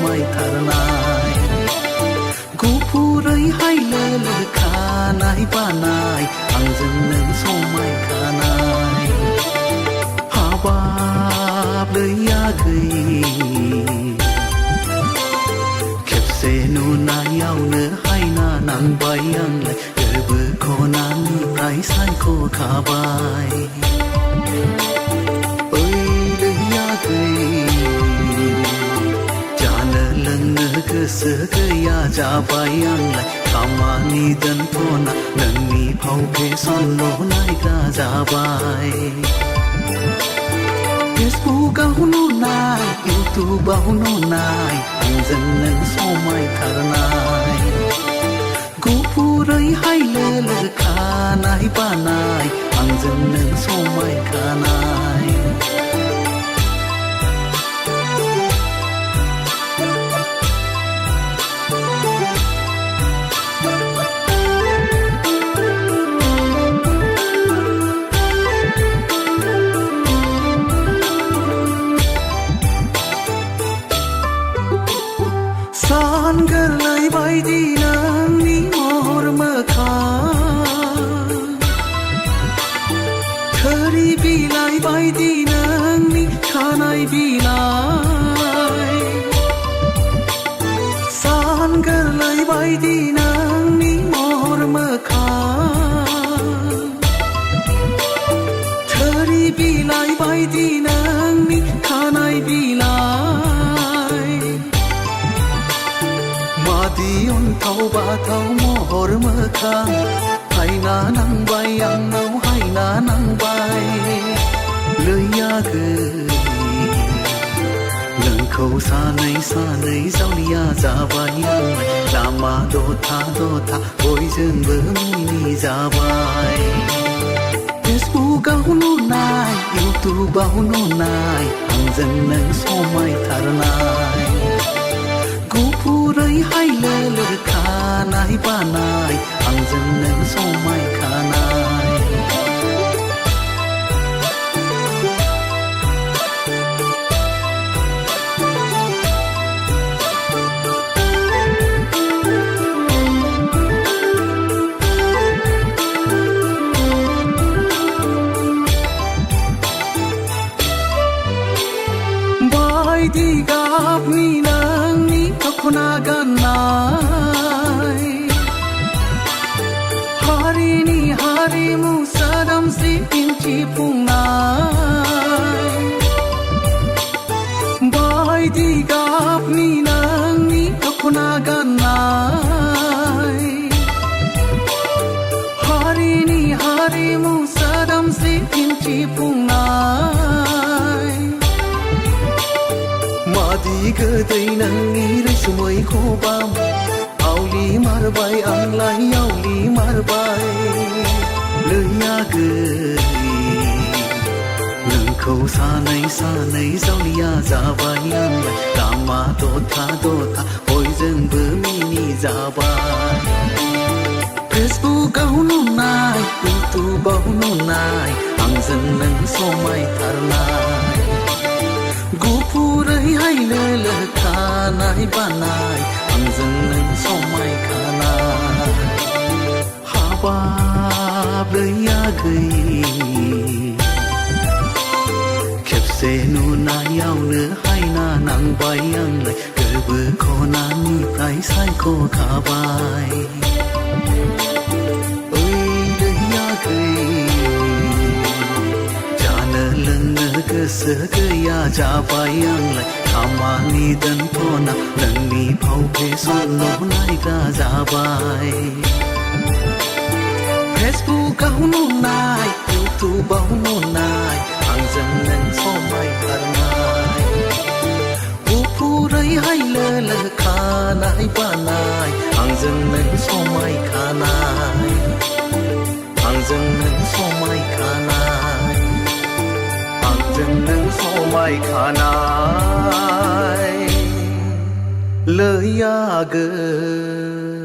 mai tharnai gu purai hai le khanai banai angjung nang so mai khanai habab le ya gei khepse nu na yaw ne hai na nang bai yang le bu kho na ni prai sai kho kha bai sơ cơ ya ja bayang lai kamani dan thona nangni phau phe son lo lai ka ja bai Facebook ka hunu nai YouTube ba hunu nai anjan nang so mai tharnai gu purai hai le kha nai ba nai anjan nang so mai kha nai san gar lai bai di nang ni mor ma kha thari bi lai bai di nang ni khanai bi lai san gar lai bai di nang ni mor ma kha thari bi lai bai di nang ni khanai bi lai dion thau ba thau mo hor mơ khang hai na nang bay ang nau hai na nang bay lời ya gơ lần khâu xa nay giao lia ra bay ang la ma do tha ôi dương bơ mi ra bay Facebook ka hunu nai YouTube ba hunu nai ang dân nang so mai thar nai gu purai hai le khanai banai angjung nang so mai khanai bai di gap ni nang ni khona ganai hari ni hari mu sadam si pinchi pungnai bai di gap ni nang ni khona ganai hari ni hari mu sadam si pinchi pungnai madi ga dai nang ni re sumai kho bam auli mar bai ang lai auli mar bai le ya ge lưng khâu sa nay giao lia ra bai ang ta ma do tha oi dương bơ mi ni ra bai Facebook ka hunu nai YouTube ba hunu nai ang dân nang so mai thar nai gu purai hai le khanai banai angjung nang so mai khanai habab le ya gei khepse nu na yaw ne hai na nang bai ang lai ke bu kho na ni prai sai kho kha bai oi le ya gei cơ sơ cơ ya ja bayang lai kamani dan thona nangni phau phe son lo lai ka ja bai Facebook ka hunu nai YouTube ba hunu nai ang jang nang so mai thar nai gu purai hai le khanai banai ang jang nang so mai khanai ang jang nang so mai khanai dân nâng so mai khanai lời ya gơ